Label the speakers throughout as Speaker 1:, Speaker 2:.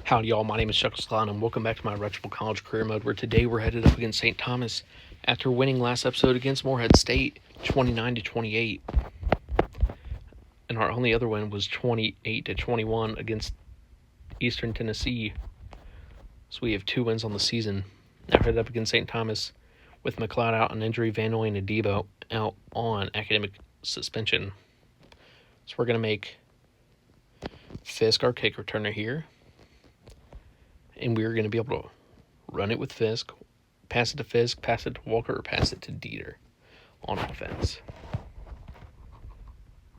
Speaker 1: Howdy y'all, my name is ChucklesTC and welcome back to my Retro College Career Mode, where today we're headed up against St. Thomas after winning last episode against Morehead State 29-28. And our only other win was 28-21 against Eastern Tennessee. So we have 2 wins on the season. Now headed up against St. Thomas with McLeod out on injury, Van Noy and Adebo out on academic suspension. So we're going to make Fisk our kick returner here. And we're going to be able to run it with Fisk, pass it to Fisk, pass it to Walker, or pass it to Dieter on offense.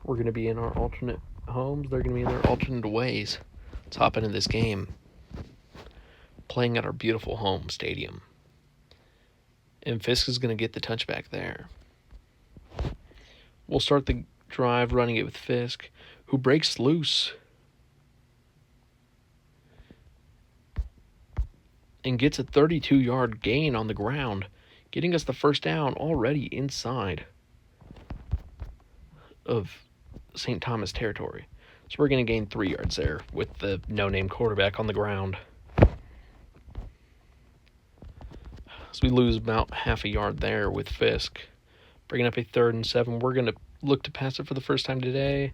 Speaker 1: We're going to be in our alternate homes. They're going to be in their alternate ways. Let's hop into this game. Playing at our beautiful home stadium. And Fisk is going to get the touchback there. We'll start the drive running it with Fisk, who breaks loose and gets a 32-yard gain on the ground, getting us the first down already inside of St. Thomas territory. So we're going to gain 3 yards there with the no-name quarterback on the ground. So we lose about half a yard there with Fisk. Bringing up a 3rd and 7. We're going to look to pass it for the first time today.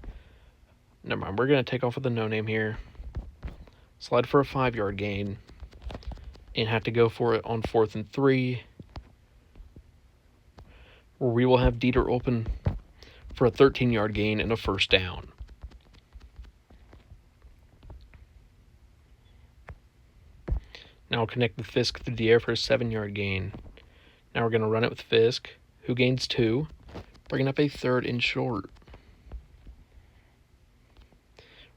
Speaker 1: Never mind. We're going to take off with the no-name here. Slide for a 5-yard gain. And have to go for it on 4th and 3, where we will have Dieter open for a 13-yard gain and a first down. Now we'll connect with Fisk through the air for a 7-yard gain. Now we're going to run it with Fisk, who gains 2, bringing up a 3rd and short.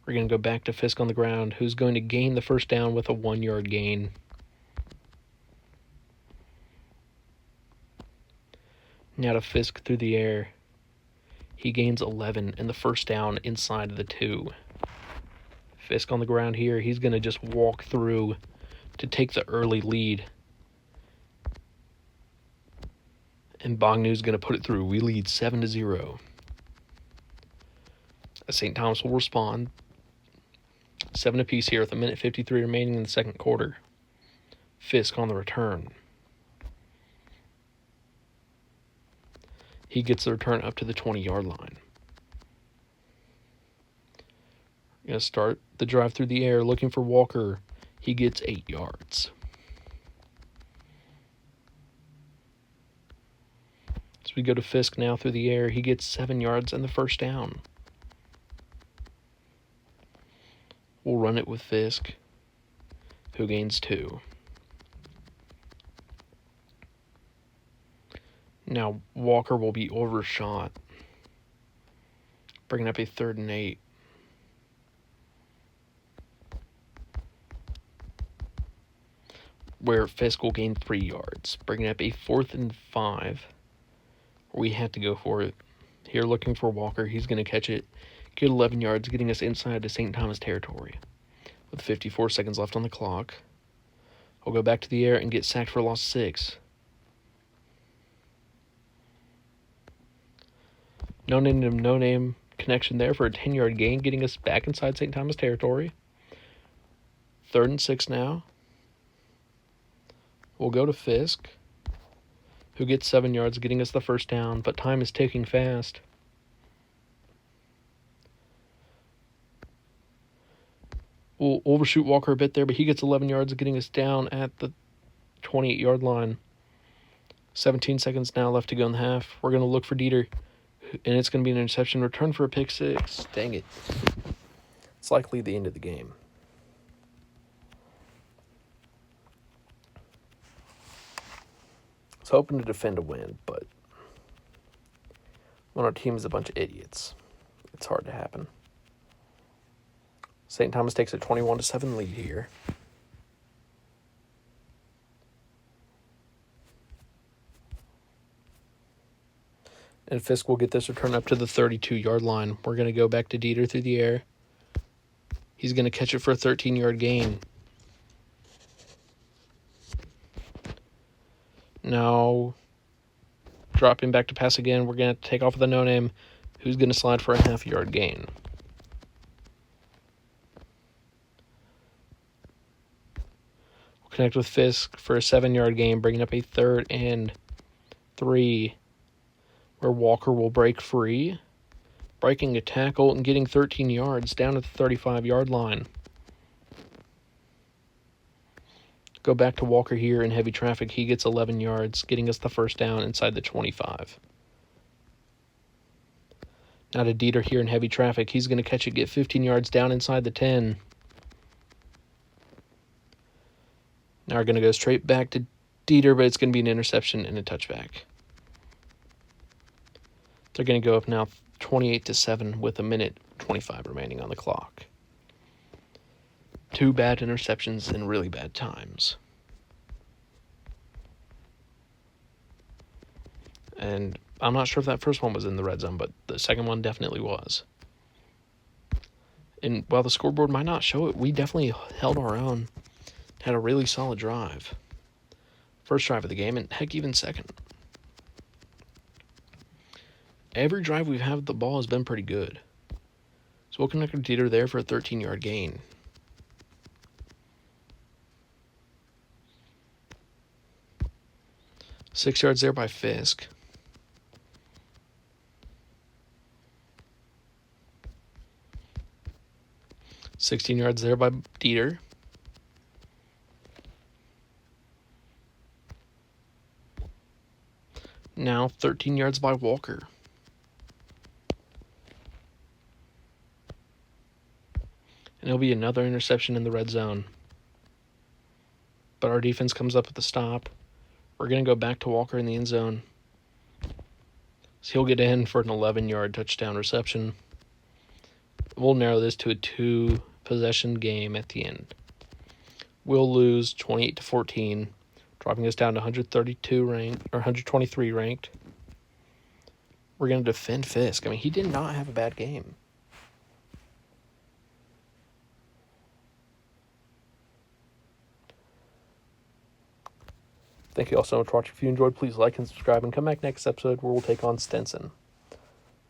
Speaker 1: We're going to go back to Fisk on the ground, who's going to gain the first down with a 1-yard gain. Now to Fisk through the air. He gains 11 and the first down inside of the 2. Fisk on the ground here. He's going to just walk through to take the early lead. And Bognew's going to put it through. We lead 7-0. St. Thomas will respond. 7 apiece here with 1:53 remaining in the second quarter. Fisk on the return. He gets the return up to the 20-yard line. We're going to start the drive through the air, looking for Walker. He gets 8 yards. So we go to Fisk now through the air. He gets 7 yards and the first down. We'll run it with Fisk, who gains 2. Now, Walker will be overshot, bringing up a 3rd and 8. Where Fisk will gain 3 yards, bringing up a 4th and 5. We have to go for it. Here looking for Walker. He's going to catch it, get 11 yards, getting us inside to St. Thomas territory. With 54 seconds left on the clock, we'll go back to the air and get sacked for a loss of 6. No-name connection there for a 10-yard gain, getting us back inside St. Thomas territory. 3rd and 6 now. We'll go to Fisk, who gets 7 yards, getting us the first down, but time is ticking fast. We'll overshoot Walker a bit there, but he gets 11 yards, getting us down at the 28-yard line. 17 seconds now left to go in the half. We're going to look for Dieter. And it's going to be an interception, return for a pick 6. Dang it. It's likely the end of the game. I was hoping to defend a win, but when our team is a bunch of idiots, it's hard to happen. St. Thomas takes a 21-7 lead here. And Fisk will get this return up to the 32-yard line. We're going to go back to Dieter through the air. He's going to catch it for a 13-yard gain. Now, dropping back to pass again. We're going to take off with a no-name, who's going to slide for a half-yard gain. connect with Fisk for a 7-yard gain, bringing up a 3rd and 3, where Walker will break free, breaking a tackle and getting 13 yards down at the 35-yard line. Go back to Walker here in heavy traffic. He gets 11 yards, getting us the first down inside the 25. Now to Dieter here in heavy traffic. He's going to catch it, get 15 yards down inside the 10. Now we're going to go straight back to Dieter, but it's going to be an interception and a touchback. They're going to go up now 28-7 with 1:25 remaining on the clock. 2 bad interceptions in really bad times. And I'm not sure if that first one was in the red zone, but the second one definitely was. And while the scoreboard might not show it, we definitely held our own. Had a really solid drive. First drive of the game, and heck, even second. Every drive we've had with the ball has been pretty good. So we'll connect with Dieter there for a 13-yard gain. Six yards there by Fisk. $16 yards there by Dieter. Now 13 yards by Walker. And it'll be another interception in the red zone. But our defense comes up with the stop. We're going to go back to Walker in the end zone. So he'll get in for an 11-yard touchdown reception. We'll narrow this to a 2-possession game at the end. We'll lose 28-14, dropping us down to 123 ranked. We're going to defend Fisk. I mean, he did not have a bad game. Thank you all so much for watching. If you enjoyed, please like and subscribe, and come back next episode where we'll take on Stinson.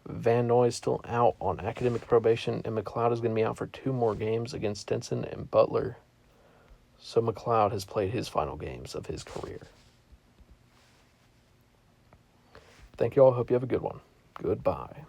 Speaker 1: Van Noy is still out on academic probation, and McLeod is going to be out for 2 more games against Stinson and Butler. So McLeod has played his final games of his career. Thank you all. Hope you have a good one. Goodbye.